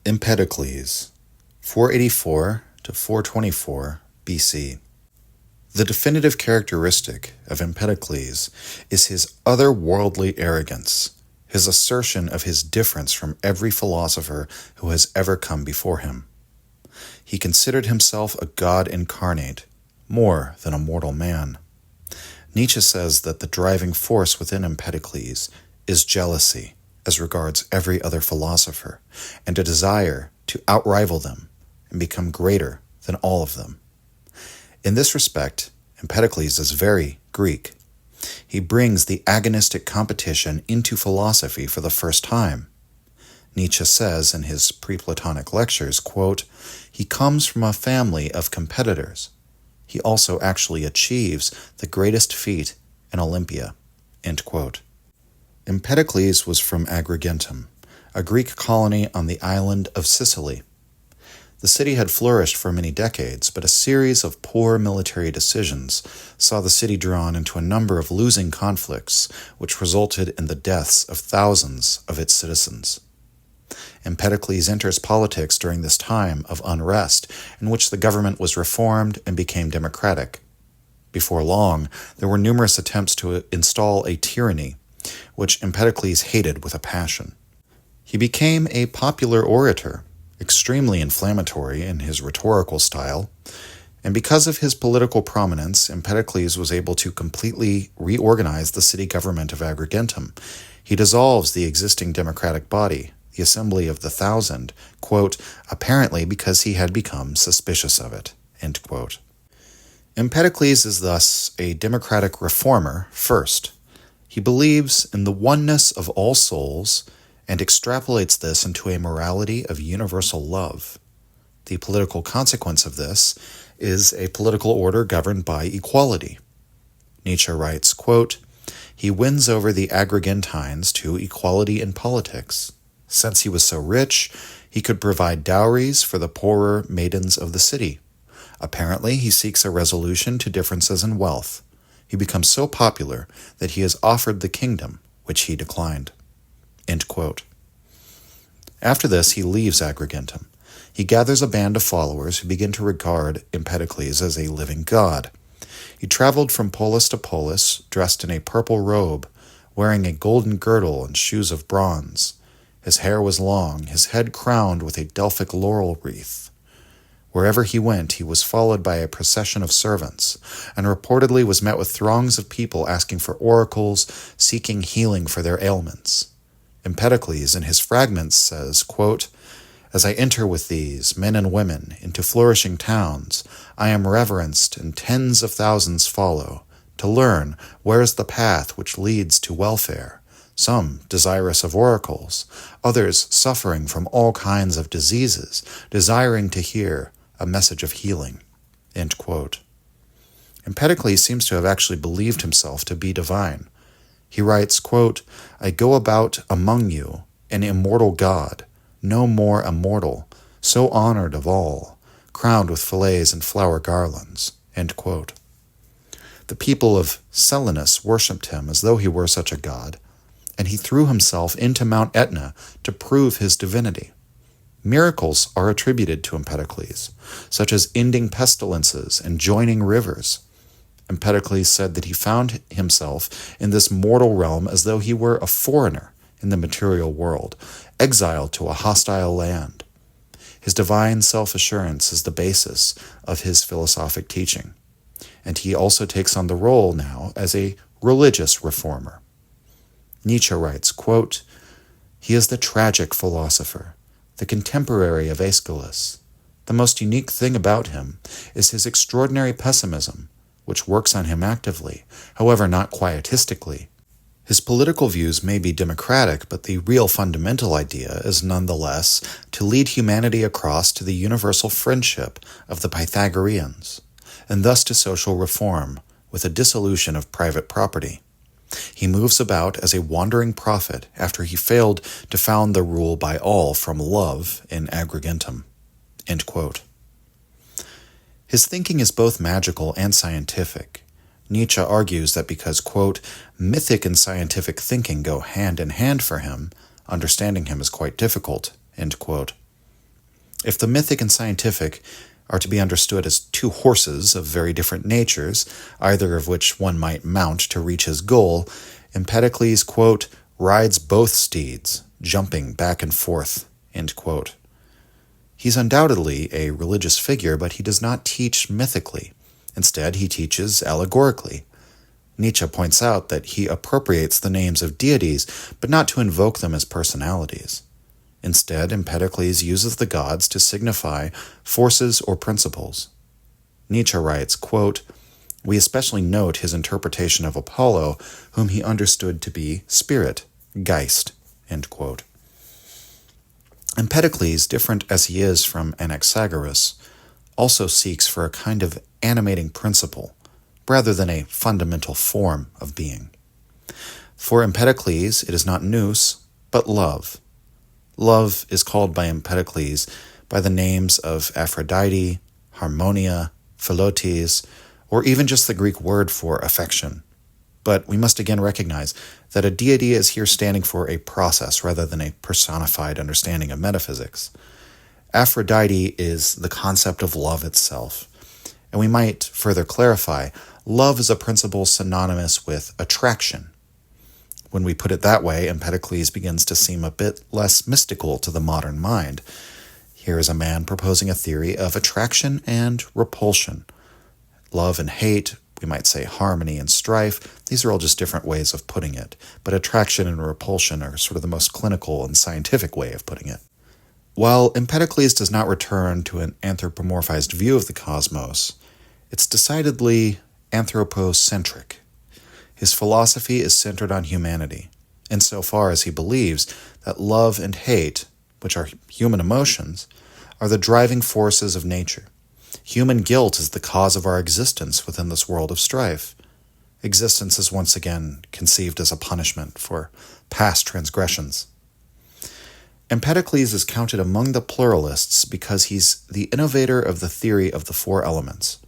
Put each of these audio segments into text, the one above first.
Empedocles, 484 to 424 BC. The definitive characteristic of Empedocles is his otherworldly arrogance, his assertion of his difference from every philosopher who has ever come before him. He considered himself a god incarnate, more than a mortal man. Nietzsche says that the driving force within Empedocles is jealousy as regards every other philosopher, and a desire to outrival them and become greater than all of them. In this respect, Empedocles is very Greek. He brings the agonistic competition into philosophy for the first time. Nietzsche says in his Pre-Platonic lectures, quote, "He comes from a family of competitors. He also actually achieves the greatest feat in Olympia." End quote. Empedocles was from Agrigentum, a Greek colony on the island of Sicily. The city had flourished for many decades, but a series of poor military decisions saw the city drawn into a number of losing conflicts, which resulted in the deaths of thousands of its citizens. Empedocles enters politics during this time of unrest, in which the government was reformed and became democratic. Before long, there were numerous attempts to install a tyranny, which Empedocles hated with a passion. He became a popular orator, extremely inflammatory in his rhetorical style, and because of his political prominence, Empedocles was able to completely reorganize the city government of Agrigentum. He dissolves the existing democratic body, the Assembly of the Thousand, quote, apparently because he had become suspicious of it, end quote. Empedocles is thus a democratic reformer first. He believes in the oneness of all souls and extrapolates this into a morality of universal love. The political consequence of this is a political order governed by equality. Nietzsche writes, quote, "He wins over the Agrigentines to equality in politics. Since he was so rich, he could provide dowries for the poorer maidens of the city. Apparently, he seeks a resolution to differences in wealth. He becomes so popular that he is offered the kingdom, which he declined." End quote. After this, he leaves Agrigentum. He gathers a band of followers who begin to regard Empedocles as a living god. He traveled from polis to polis, dressed in a purple robe, wearing a golden girdle and shoes of bronze. His hair was long, his head crowned with a Delphic laurel wreath. Wherever he went, he was followed by a procession of servants, and reportedly was met with throngs of people asking for oracles, seeking healing for their ailments. Empedocles, in his fragments, says, quote, "As I enter with these, men and women, into flourishing towns, I am reverenced and tens of thousands follow, to learn where is the path which leads to welfare, some desirous of oracles, others suffering from all kinds of diseases, desiring to hear a message of healing." End quote. Empedocles seems to have actually believed himself to be divine. He writes, quote, "I go about among you, an immortal god, no more immortal, so honored of all, crowned with fillets and flower garlands." End quote. The people of Selinus worshipped him as though he were such a god, and he threw himself into Mount Etna to prove his divinity. Miracles are attributed to Empedocles, such as ending pestilences and joining rivers. Empedocles said that he found himself in this mortal realm as though he were a foreigner in the material world, exiled to a hostile land. His divine self-assurance is the basis of his philosophic teaching, and he also takes on the role now as a religious reformer. Nietzsche writes, quote, "He is the tragic philosopher, the contemporary of Aeschylus. The most unique thing about him is his extraordinary pessimism, which works on him actively, however not quietistically. His political views may be democratic, but the real fundamental idea is nonetheless to lead humanity across to the universal friendship of the Pythagoreans, and thus to social reform, with a dissolution of private property. He moves about as a wandering prophet after he failed to found the rule by all from love in Agrigentum." End quote. His thinking is both magical and scientific. Nietzsche argues that because, quote, "mythic and scientific thinking go hand in hand for him, understanding him is quite difficult," end quote. If the mythic and scientific are to be understood as two horses of very different natures, either of which one might mount to reach his goal, Empedocles, quote, rides both steeds, jumping back and forth, end quote. He's undoubtedly a religious figure, but he does not teach mythically. Instead, he teaches allegorically. Nietzsche points out that he appropriates the names of deities, but not to invoke them as personalities. Instead, Empedocles uses the gods to signify forces or principles. Nietzsche writes, quote, we especially note his interpretation of Apollo, whom he understood to be spirit, Geist, end quote. Empedocles, different as he is from Anaxagoras, also seeks for a kind of animating principle, rather than a fundamental form of being. For Empedocles, it is not nous, but love. Love is called by Empedocles by the names of Aphrodite, Harmonia, Philotes, or even just the Greek word for affection. But we must again recognize that a deity is here standing for a process rather than a personified understanding of metaphysics. Aphrodite is the concept of love itself. And we might further clarify, love is a principle synonymous with attraction. When we put it that way, Empedocles begins to seem a bit less mystical to the modern mind. Here is a man proposing a theory of attraction and repulsion. Love and hate, we might say harmony and strife, these are all just different ways of putting it. But attraction and repulsion are sort of the most clinical and scientific way of putting it. While Empedocles does not return to an anthropomorphized view of the cosmos, it's decidedly anthropocentric. His philosophy is centered on humanity, insofar as he believes that love and hate, which are human emotions, are the driving forces of nature. Human guilt is the cause of our existence within this world of strife. Existence is once again conceived as a punishment for past transgressions. Empedocles is counted among the pluralists because he's the innovator of the theory of the four elements,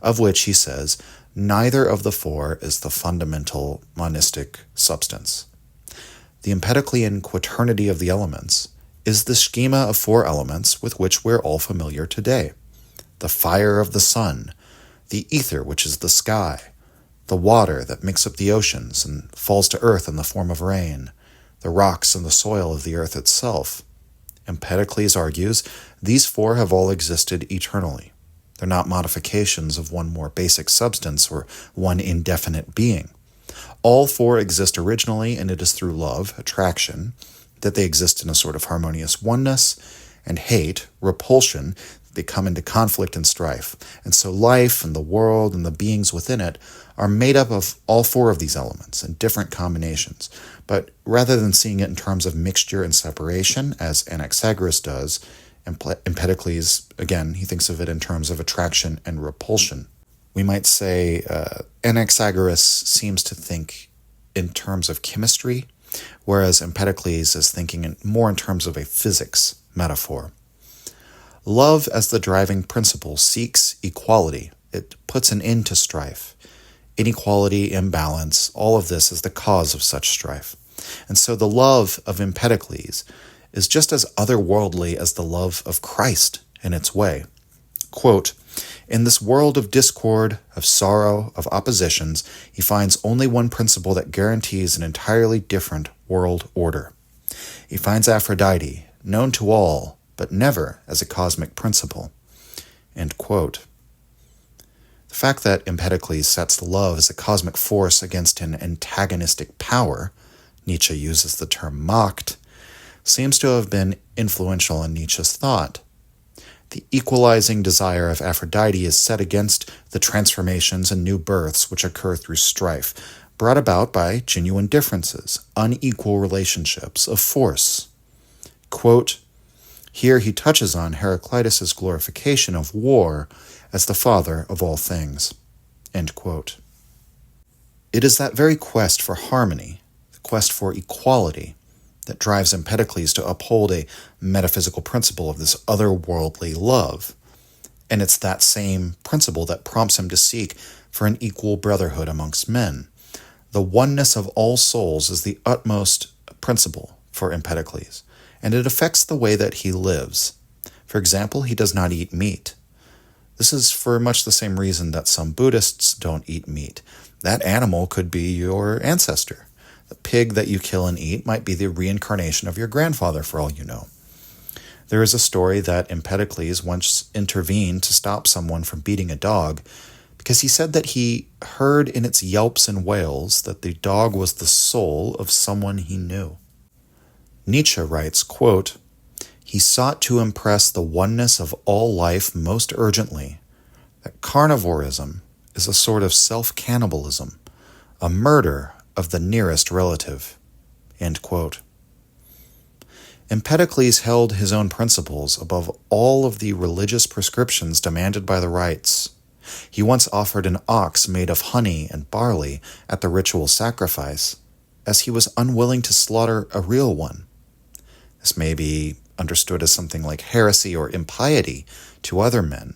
of which he says, neither of the four is the fundamental monistic substance. The Empedoclean quaternity of the elements is the schema of four elements with which we're all familiar today. The fire of the sun, the ether, which is the sky, the water that makes up the oceans and falls to earth in the form of rain, the rocks and the soil of the earth itself. Empedocles argues these four have all existed eternally. They're not modifications of one more basic substance or one indefinite being. All four exist originally, and it is through love, attraction, that they exist in a sort of harmonious oneness, and hate, repulsion, they come into conflict and strife. And so life and the world and the beings within it are made up of all four of these elements in different combinations. But rather than seeing it in terms of mixture and separation, as Anaxagoras does, Empedocles, again, he thinks of it in terms of attraction and repulsion. We might say Anaxagoras seems to think in terms of chemistry, whereas Empedocles is thinking more in terms of a physics metaphor. Love as the driving principle seeks equality. It puts an end to strife. Inequality, imbalance, all of this is the cause of such strife. And so the love of Empedocles is just as otherworldly as the love of Christ in its way. Quote, in this world of discord, of sorrow, of oppositions, he finds only one principle that guarantees an entirely different world order. He finds Aphrodite, known to all, but never as a cosmic principle. End quote. The fact that Empedocles sets love as a cosmic force against an antagonistic power, Nietzsche uses the term Macht, seems to have been influential in Nietzsche's thought. The equalizing desire of Aphrodite is set against the transformations and new births which occur through strife, brought about by genuine differences, unequal relationships of force. Quote, here he touches on Heraclitus' glorification of war as the father of all things. End quote. It is that very quest for harmony, the quest for equality, that drives Empedocles to uphold a metaphysical principle of this otherworldly love. And it's that same principle that prompts him to seek for an equal brotherhood amongst men. The oneness of all souls is the utmost principle for Empedocles, and it affects the way that he lives. For example, he does not eat meat. This is for much the same reason that some Buddhists don't eat meat. That animal could be your ancestor. The pig that you kill and eat might be the reincarnation of your grandfather, for all you know. There is a story that Empedocles once intervened to stop someone from beating a dog because he said that he heard in its yelps and wails that the dog was the soul of someone he knew. Nietzsche writes, quote, "He sought to impress the oneness of all life most urgently, that carnivorism is a sort of self-cannibalism, a murder of the nearest relative." End quote. Empedocles held his own principles above all of the religious prescriptions demanded by the rites. He once offered an ox made of honey and barley at the ritual sacrifice, as he was unwilling to slaughter a real one. This may be understood as something like heresy or impiety to other men,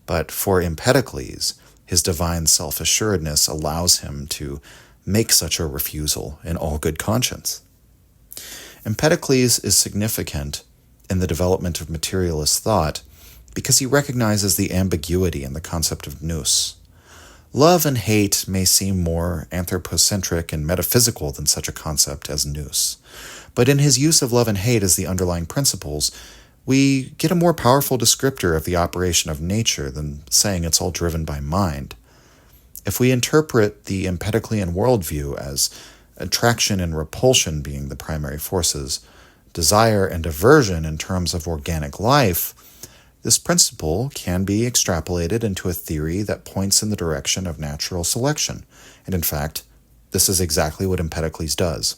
but for Empedocles, his divine self-assuredness allows him to make such a refusal in all good conscience. Empedocles is significant in the development of materialist thought because he recognizes the ambiguity in the concept of nous. Love and hate may seem more anthropocentric and metaphysical than such a concept as nous, but in his use of love and hate as the underlying principles, we get a more powerful descriptor of the operation of nature than saying it's all driven by mind. If we interpret the Empedoclean worldview as attraction and repulsion being the primary forces, desire and aversion in terms of organic life, this principle can be extrapolated into a theory that points in the direction of natural selection, and in fact, this is exactly what Empedocles does.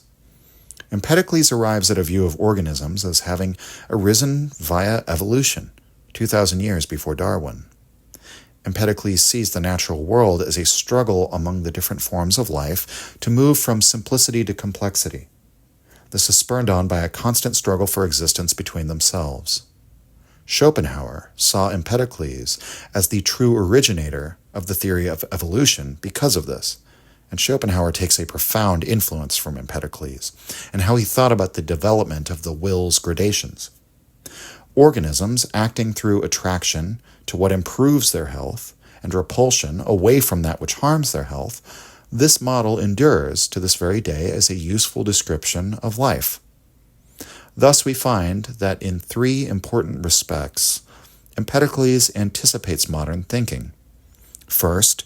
Empedocles arrives at a view of organisms as having arisen via evolution, 2,000 years before Darwin. Empedocles sees the natural world as a struggle among the different forms of life to move from simplicity to complexity. This is spurred on by a constant struggle for existence between themselves. Schopenhauer saw Empedocles as the true originator of the theory of evolution because of this, and Schopenhauer takes a profound influence from Empedocles and how he thought about the development of the will's gradations. Organisms acting through attraction to what improves their health and repulsion away from that which harms their health, this model endures to this very day as a useful description of life. Thus we find that in three important respects, Empedocles anticipates modern thinking. First,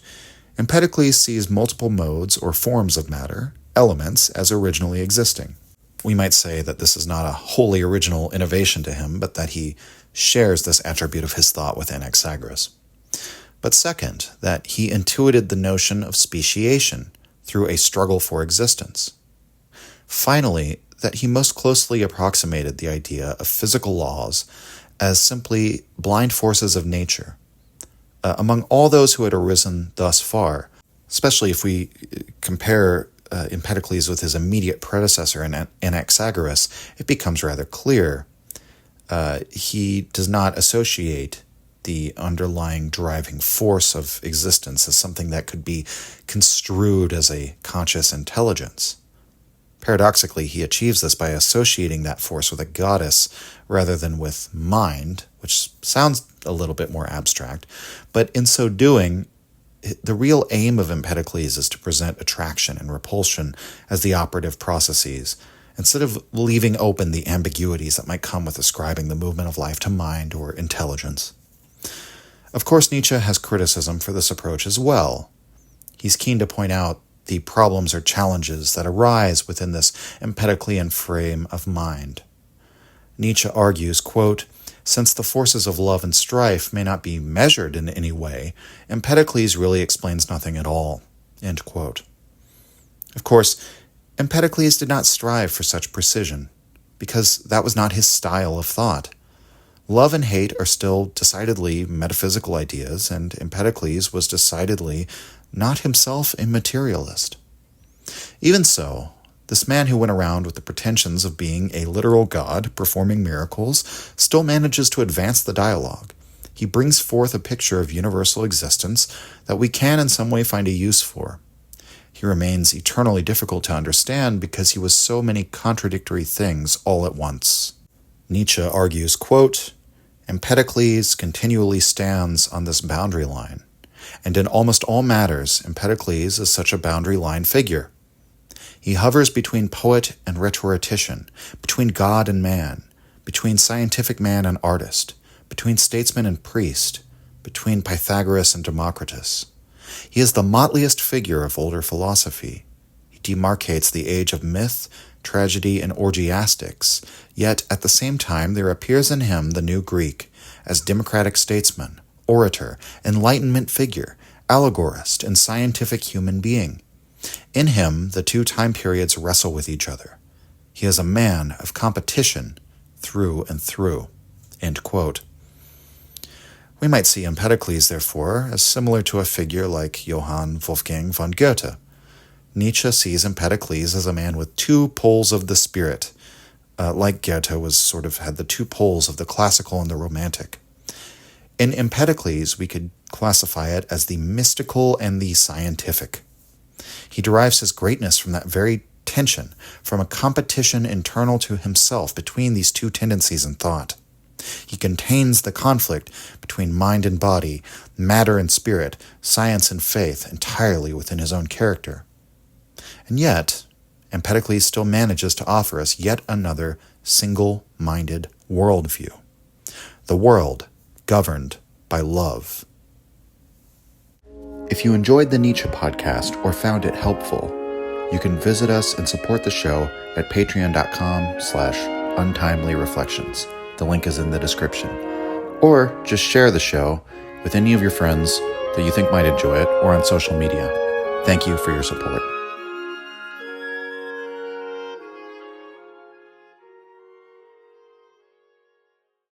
Empedocles sees multiple modes or forms of matter, elements, as originally existing. We might say that this is not a wholly original innovation to him, but that he shares this attribute of his thought with Anaxagoras. But second, that he intuited the notion of speciation through a struggle for existence. Finally, that he most closely approximated the idea of physical laws as simply blind forces of nature. Among all those who had arisen thus far, especially if we compare Empedocles with his immediate predecessor Anaxagoras, it becomes rather clear he does not associate the underlying driving force of existence as something that could be construed as a conscious intelligence. Paradoxically, he achieves this by associating that force with a goddess rather than with mind, which sounds a little bit more abstract, but in so doing, the real aim of Empedocles is to present attraction and repulsion as the operative processes, instead of leaving open the ambiguities that might come with ascribing the movement of life to mind or intelligence. Of course, Nietzsche has criticism for this approach as well. He's keen to point out the problems or challenges that arise within this Empedoclean frame of mind. Nietzsche argues, quote, "Since the forces of love and strife may not be measured in any way, Empedocles really explains nothing at all." End quote. Of course, Empedocles did not strive for such precision, because that was not his style of thought. Love and hate are still decidedly metaphysical ideas, and Empedocles was decidedly not himself a materialist. Even so, this man who went around with the pretensions of being a literal god performing miracles still manages to advance the dialogue. He brings forth a picture of universal existence that we can in some way find a use for. He remains eternally difficult to understand because he was so many contradictory things all at once. Nietzsche argues, quote, Empedocles continually stands on this boundary line, and in almost all matters, Empedocles is such a boundary line figure. He hovers between poet and rhetorician, between God and man, between scientific man and artist, between statesman and priest, between Pythagoras and Democritus. He is the motliest figure of older philosophy. He demarcates the age of myth, tragedy, and orgiastics, yet at the same time there appears in him the new Greek as democratic statesman, orator, enlightenment figure, allegorist, and scientific human being. In him, the two time periods wrestle with each other. He is a man of competition through and through." End quote. We might see Empedocles, therefore, as similar to a figure like Johann Wolfgang von Goethe. Nietzsche sees Empedocles as a man with two poles of the spirit, like Goethe had the two poles of the classical and the romantic. In Empedocles, we could classify it as the mystical and the scientific. He derives his greatness from that very tension, from a competition internal to himself between these two tendencies in thought. He contains the conflict between mind and body, matter and spirit, science and faith entirely within his own character. And yet, Empedocles still manages to offer us yet another single-minded worldview. The world governed by love. If you enjoyed the Nietzsche podcast or found it helpful, you can visit us and support the show at patreon.com/untimelyreflections. The link is in the description. Or just share the show with any of your friends that you think might enjoy it or on social media. Thank you for your support.